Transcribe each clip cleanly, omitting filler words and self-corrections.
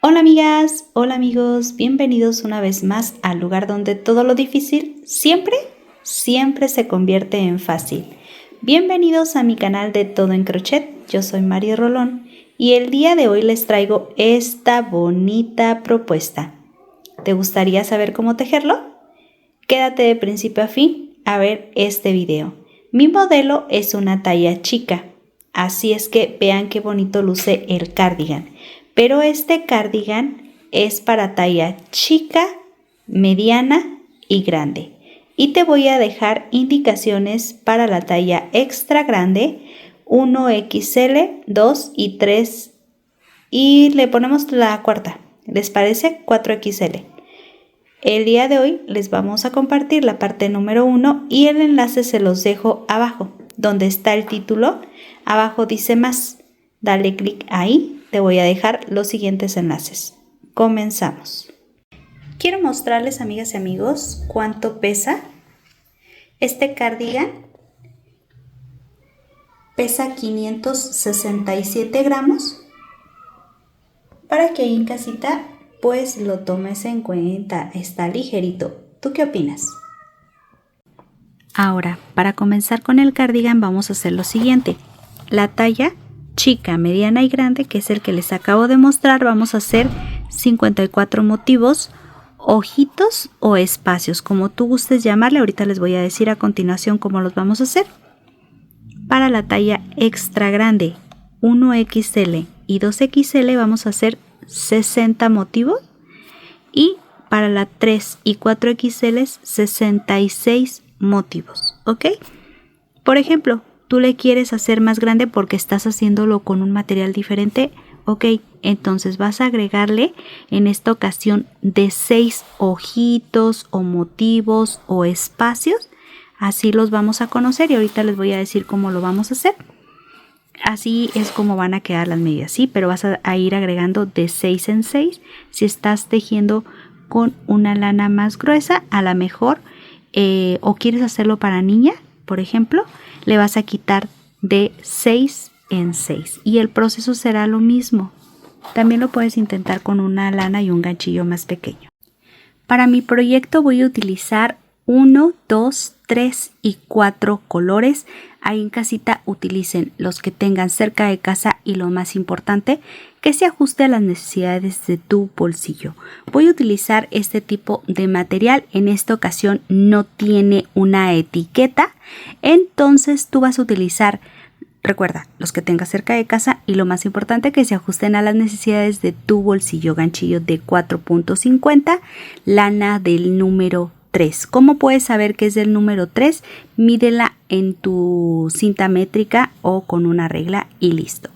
Hola amigas, hola amigos, bienvenidos una vez más al lugar donde todo lo difícil siempre se convierte en fácil. Bienvenidos a mi canal de Todo en Crochet, yo soy Mari Rolón y el día de hoy les traigo esta bonita propuesta. ¿Te gustaría saber cómo tejerlo? Quédate de principio a fin a ver este video. Mi modelo es una talla chica, así es que vean qué bonito luce el cardigan. Pero este cardigan es para talla chica, mediana y grande. Y te voy a dejar indicaciones para la talla extra grande, 1XL, 2 y 3. Y le ponemos la cuarta. ¿Les parece? 4XL. El día de hoy les vamos a compartir la parte número 1 y el enlace se los dejo abajo, donde está el título. Abajo dice más. Dale clic ahí. Te voy a dejar los siguientes enlaces. Comenzamos. Quiero mostrarles, amigas y amigos, cuánto pesa. Este cardigan pesa 567 gramos. Para que ahí en casita pues lo tomes en cuenta. Está ligerito. ¿Tú qué opinas? Ahora, para comenzar con el cardigan vamos a hacer lo siguiente. La talla chica, mediana y grande, que es el que les acabo de mostrar, vamos a hacer 54 motivos, ojitos o espacios, como tú gustes llamarle. Ahorita les voy a decir a continuación cómo los vamos a hacer. Para la talla extra grande, 1XL y 2XL, vamos a hacer 60 motivos, y para la 3 y 4XL 66 motivos, ¿ok? Por ejemplo, tú le quieres hacer más grande porque estás haciéndolo con un material diferente, ok, entonces vas a agregarle en esta ocasión de 6 ojitos o motivos o espacios. Así los vamos a conocer y ahorita les voy a decir cómo lo vamos a hacer. Así es como van a quedar las medidas, ¿sí? Pero vas a ir agregando de 6 en 6. Si estás tejiendo con una lana más gruesa, a lo mejor, o quieres hacerlo para niña, por ejemplo, le vas a quitar de 6 en 6. Y el proceso será lo mismo. También lo puedes intentar con una lana y un ganchillo más pequeño. Para mi proyecto voy a utilizar 1, 2, 3 y 4 colores. Ahí en casita utilicen los que tengan cerca de casa y lo más importante, que se ajuste a las necesidades de tu bolsillo. Voy a utilizar este tipo de material. En esta ocasión no tiene una etiqueta, entonces tú vas a utilizar, recuerda, los que tengas cerca de casa y lo más importante, que se ajusten a las necesidades de tu bolsillo. Ganchillo de 4.50, lana del número 3. ¿Cómo puedes saber que es del número 3? Mídela en tu cinta métrica o con una regla y listo.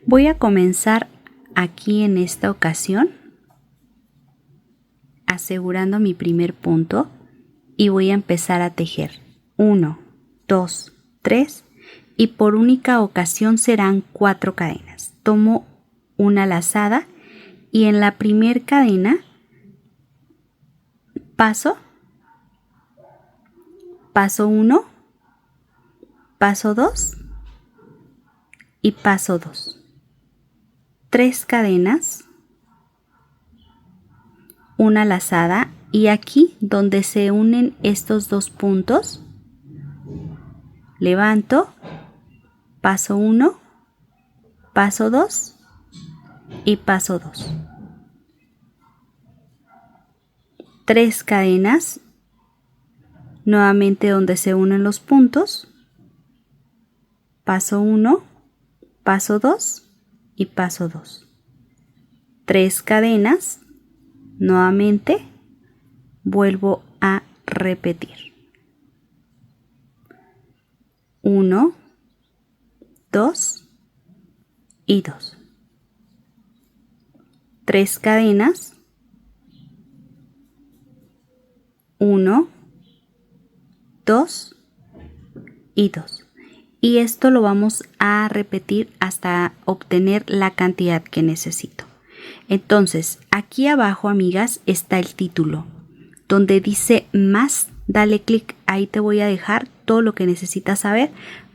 Voy a comenzar aquí en esta ocasión asegurando mi primer punto y voy a empezar a tejer 1, 2, 3 y por única ocasión serán 4 cadenas. Tomo una lazada y en la primer cadena paso 1, paso 2 y paso 2. 3 cadenas, una lazada y aquí donde se unen estos dos puntos, levanto, paso 1, paso 2 y paso 2. 3 cadenas, nuevamente donde se unen los puntos, paso 1, paso 2 y paso 2. 3 cadenas, nuevamente vuelvo a repetir. 1, 2 y 2. 3 cadenas, 1, 2 y 2. Y esto lo vamos a repetir hasta obtener la cantidad que necesito. Entonces, aquí abajo, amigas, está el título, donde dice más. Dale clic, ahí te voy a dejar todo lo que necesitas saber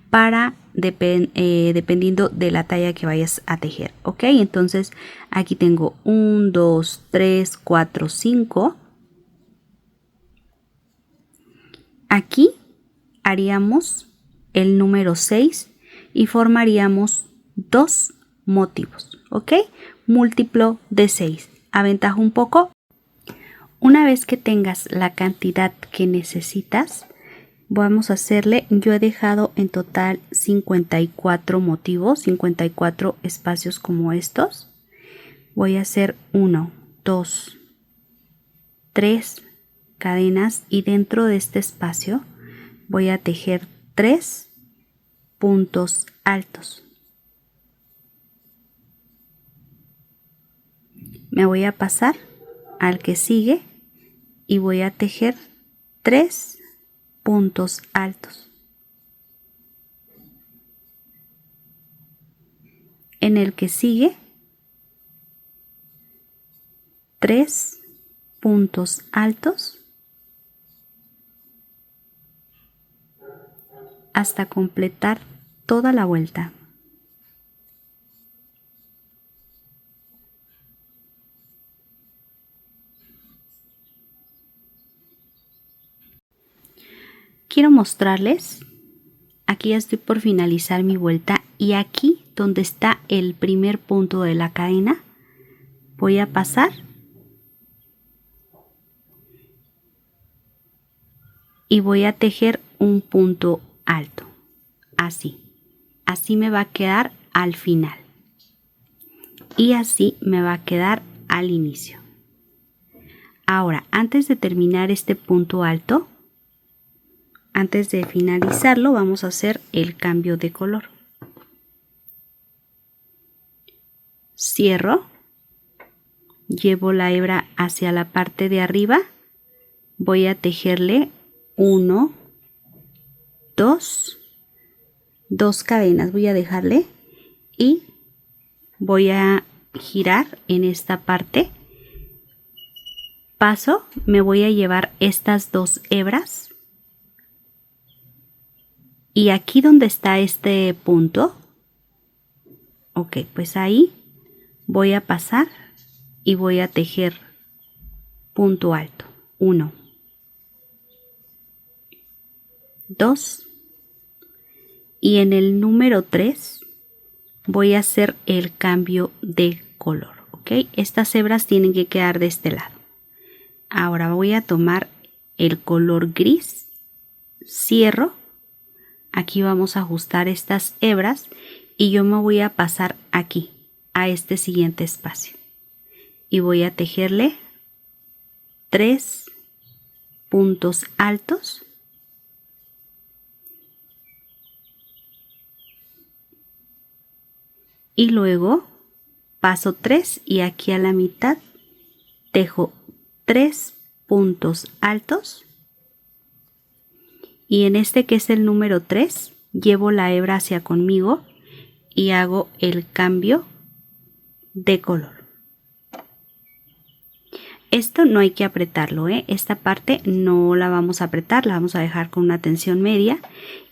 para dependiendo de la talla que vayas a tejer, ok. Entonces aquí tengo 1, 2, 3, 4, 5. Aquí haríamos el número 6 y formaríamos 2 motivos, ok, múltiplo de 6. Aventaja un poco. Una vez que tengas la cantidad que necesitas, vamos a hacerle, yo he dejado en total 54 motivos, 54 espacios como estos. Voy a hacer 1, 2, 3 cadenas y dentro de este espacio voy a tejer 3 puntos altos. Me voy a pasar al que sigue y voy a tejer 3 puntos altos. En el que sigue 3 puntos altos hasta completar toda la vuelta. Quiero mostrarles, aquí ya estoy por finalizar mi vuelta y aquí donde está el primer punto de la cadena voy a pasar y voy a tejer un punto alto, así me va a quedar al final y así me va a quedar al inicio. Ahora, antes de terminar este punto alto, antes de finalizarlo, vamos a hacer el cambio de color. Cierro, llevo la hebra hacia la parte de arriba, voy a tejerle 1, 2 cadenas, voy a dejarle y voy a girar en esta parte. Paso, me voy a llevar estas 2 hebras y aquí donde está este punto, ok, pues ahí voy a pasar y voy a tejer punto alto, 1, 2 y en el número 3 voy a hacer el cambio de color, ok. Estas hebras tienen que quedar de este lado. Ahora voy a tomar el color gris, cierro, aquí vamos a ajustar estas hebras y yo me voy a pasar aquí a este siguiente espacio y voy a tejerle 3 puntos altos y luego paso 3 y aquí a la mitad tejo 3 puntos altos y en este que es el número 3 llevo la hebra hacia conmigo y hago el cambio de color. Esto no hay que apretarlo, esta parte no la vamos a apretar, la vamos a dejar con una tensión media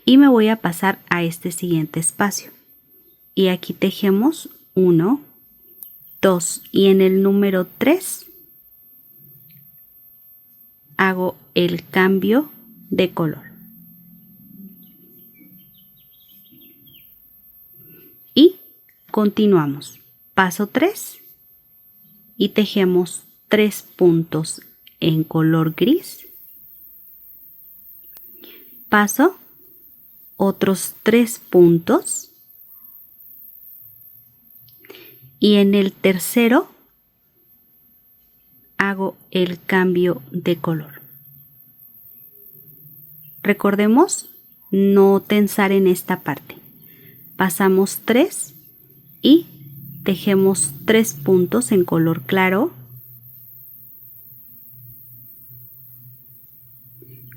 y me voy a pasar a este siguiente espacio y aquí tejemos 1, 2 y en el número 3 hago el cambio de color y continuamos. Paso 3 y tejemos 3 puntos en color gris. Paso otros 3 puntos y en el tercero hago el cambio de color. Recordemos no tensar en esta parte. Pasamos 3 y tejemos 3 puntos en color claro.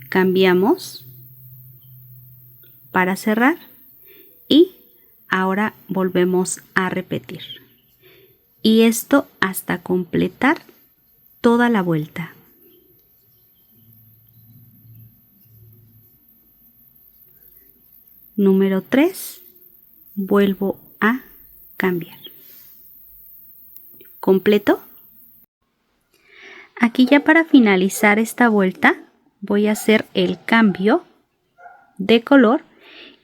Cambiamos para cerrar y ahora volvemos a repetir. Y esto hasta completar toda la vuelta. número 3, vuelvo a cambiar. ¿Completo? Aquí ya para finalizar esta vuelta voy a hacer el cambio de color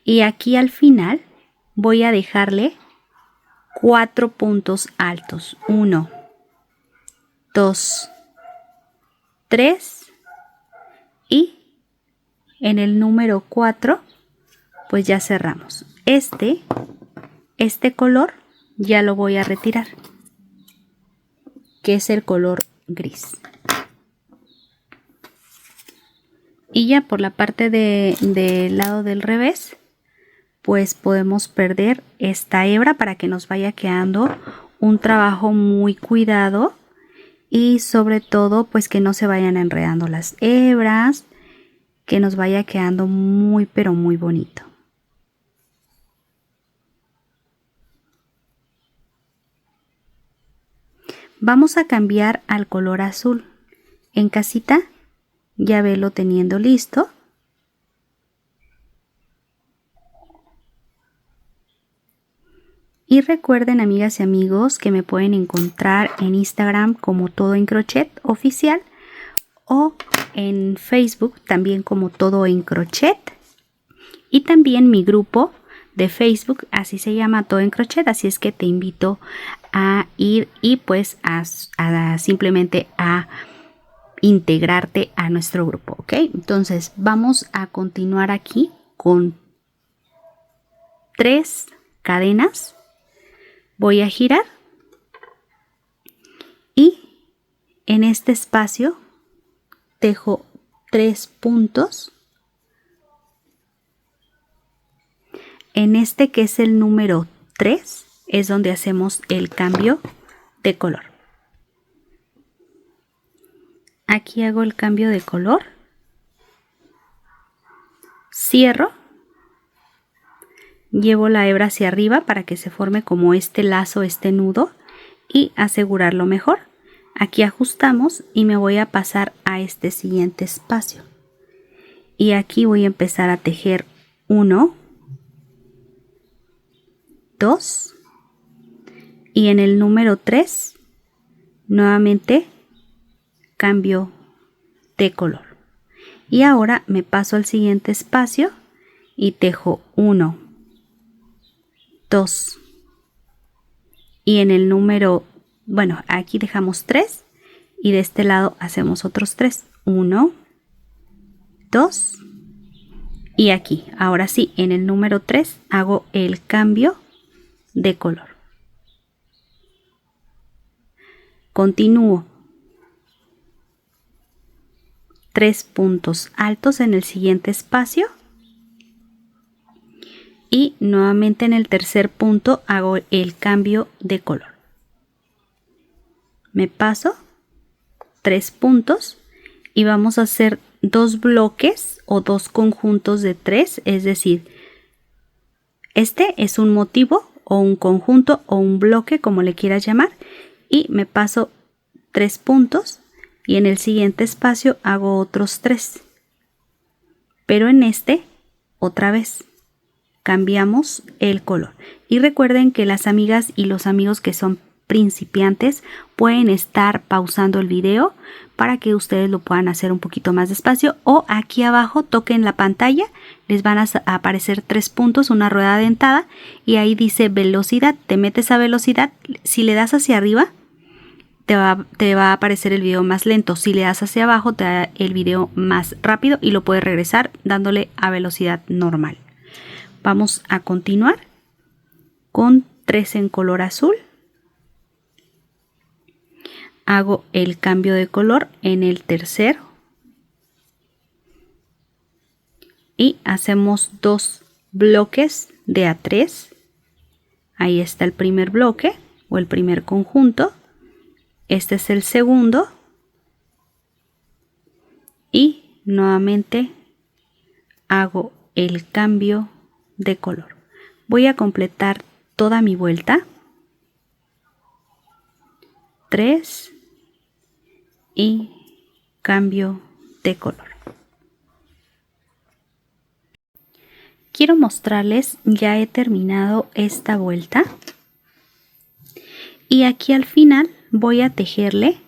y aquí al final voy a dejarle 4 puntos altos. 1, 2, 3 y en el número 4 pues ya cerramos. Este color ya lo voy a retirar, que es el color gris. Y ya por la parte del lado del revés, pues podemos perder esta hebra para que nos vaya quedando un trabajo muy cuidado y sobre todo pues que no se vayan enredando las hebras, que nos vaya quedando muy pero muy bonito. Vamos a cambiar al color azul. En casita ya velo teniendo listo. Y recuerden, amigas y amigos, que me pueden encontrar en Instagram como Todo en Crochet Oficial o en Facebook también como Todo en Crochet. Y también mi grupo de Facebook, así se llama, Todo en Crochet, así es que te invito a ir y pues a simplemente a integrarte a nuestro grupo, ¿ok? Entonces vamos a continuar aquí con 3 cadenas. Voy a girar y en este espacio tejo 3 puntos. En este que es el número 3 es donde hacemos el cambio de color. Aquí hago el cambio de color, cierro, llevo la hebra hacia arriba para que se forme como este lazo, este nudo y asegurarlo mejor. Aquí ajustamos y me voy a pasar a este siguiente espacio. Y aquí voy a empezar a tejer 1, 2 y en el número 3 nuevamente cambio de color. Y ahora me paso al siguiente espacio y tejo 1, 2 y en el número, bueno, aquí dejamos 3 y de este lado hacemos otros 3. 1, 2 y aquí, ahora sí, en el número 3 hago el cambio de color. Continúo 3 puntos altos en el siguiente espacio y nuevamente en el tercer punto hago el cambio de color. Me paso 3 puntos y vamos a hacer 2 bloques o 2 conjuntos de 3, es decir, este es un motivo o un conjunto o un bloque, como le quieras llamar, y me paso 3 puntos y en el siguiente espacio hago otros 3, pero en este otra vez cambiamos el color. Y recuerden que las amigas y los amigos que son principiantes pueden estar pausando el video para que ustedes lo puedan hacer un poquito más despacio, o aquí abajo toquen la pantalla, les van a aparecer 3 puntos, una rueda dentada y ahí dice velocidad, te metes a velocidad, si le das hacia arriba te va a aparecer el video más lento, si le das hacia abajo te da el video más rápido y lo puedes regresar dándole a velocidad normal. Vamos a continuar con 3 en color azul. Hago el cambio de color en el tercero y hacemos 2 bloques de A3. Ahí está el primer bloque o el primer conjunto. Este es el segundo y nuevamente hago el cambio de color. Voy a completar toda mi vuelta. 3 y cambio de color. quiero mostrarles, ya he terminado esta vuelta y aquí al final voy a tejerle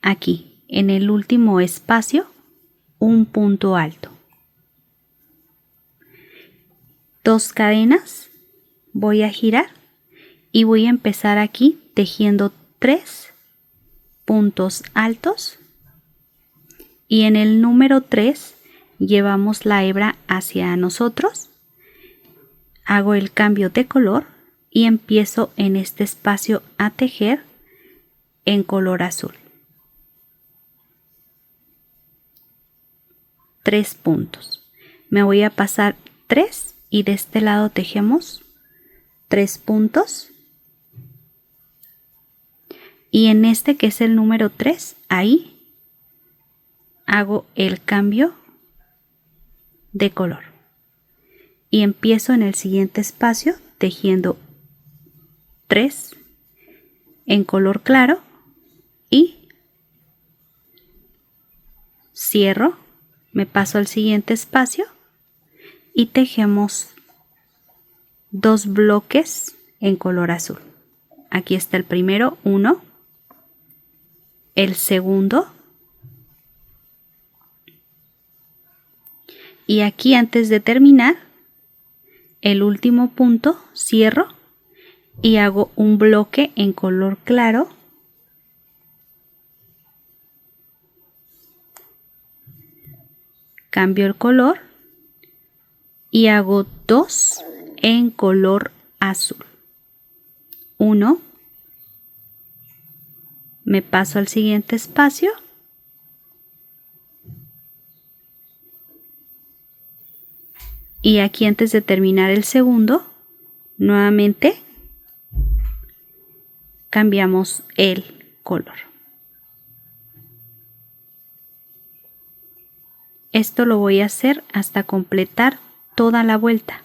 aquí en el último espacio un punto alto, 2 cadenas, voy a girar y voy a empezar aquí tejiendo 3 puntos altos y en el número 3 llevamos la hebra hacia nosotros, hago el cambio de color y empiezo en este espacio a tejer en color azul. 3 puntos. Me voy a pasar 3 y de este lado tejemos 3 puntos. Y en este que es el número 3, ahí hago el cambio de color. Y empiezo en el siguiente espacio tejiendo 3 en color claro y cierro, me paso al siguiente espacio y tejemos 2 bloques en color azul. Aquí está el primero, 1, el segundo y aquí antes de terminar el último punto cierro y hago un bloque en color claro, cambio el color y hago 2 en color azul. 1, me paso al siguiente espacio y aquí antes de terminar el segundo nuevamente cambiamos el color. Esto lo voy a hacer hasta completar toda la vuelta.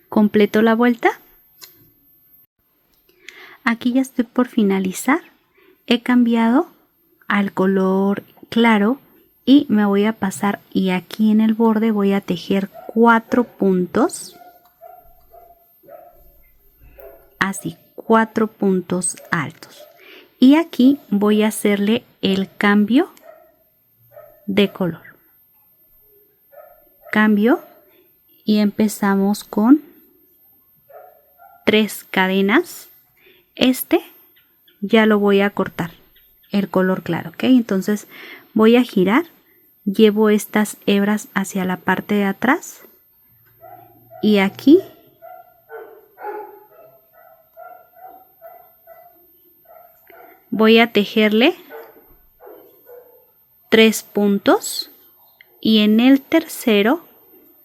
Completo la vuelta. Aquí ya estoy por finalizar. He cambiado al color claro y me voy a pasar y aquí en el borde voy a tejer 4 puntos. Así, 4 puntos altos. Y aquí voy a hacerle el cambio de color. Cambio y empezamos con 3 cadenas. Este ya lo voy a cortar, el color claro, ¿ok? Entonces voy a girar, llevo estas hebras hacia la parte de atrás y aquí voy a tejerle 3 puntos y en el tercero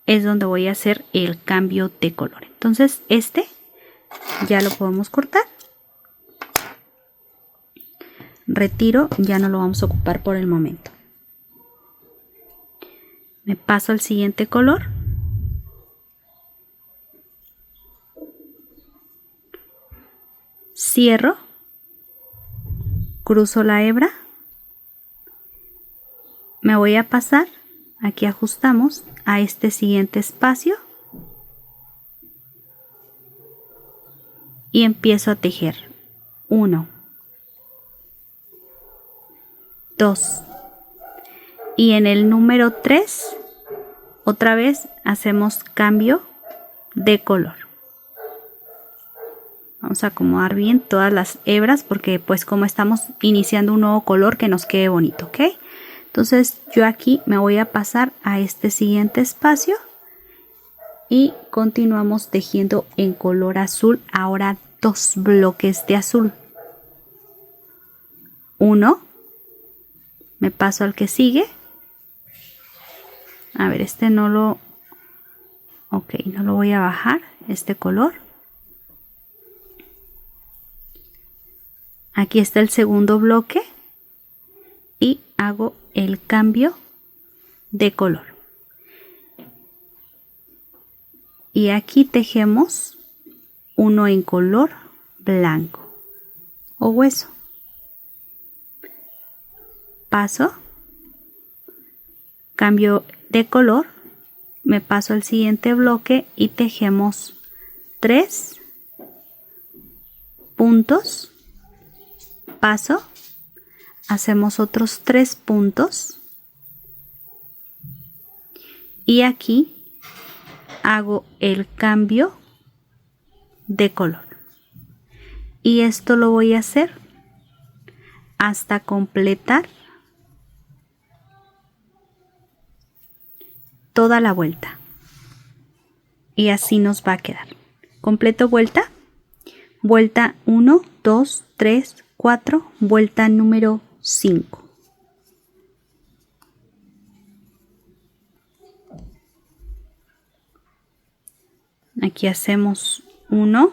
es donde voy a hacer el cambio de color. Entonces este ya lo podemos cortar. Retiro, ya no lo vamos a ocupar por el momento. Me paso al siguiente color. Cierro. Cruzo la hebra. Me voy a pasar, aquí ajustamos a este siguiente espacio. Y empiezo a tejer 1, 2 y en el número 3 otra vez hacemos cambio de color. Vamos a acomodar bien todas las hebras porque pues como estamos iniciando un nuevo color que nos quede bonito, ¿ok? Entonces yo aquí me voy a pasar a este siguiente espacio y continuamos tejiendo en color azul, ahora 2 bloques de azul. 1, me paso al que sigue. A ver, este no lo... Ok, no lo voy a bajar, este color. Aquí está el segundo bloque y hago el cambio de color. Y aquí tejemos uno en color blanco. o hueso. Paso, cambio de color, me paso al siguiente bloque y tejemos 3 puntos, paso, hacemos otros 3 puntos y aquí hago el cambio de color. Y esto lo voy a hacer hasta completar toda la vuelta. Y así nos va a quedar. Completo vuelta. Vuelta 1, 2, 3, 4. Vuelta número 5. Aquí hacemos 1,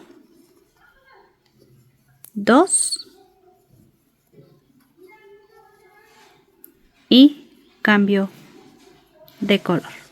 2 y cambio de color.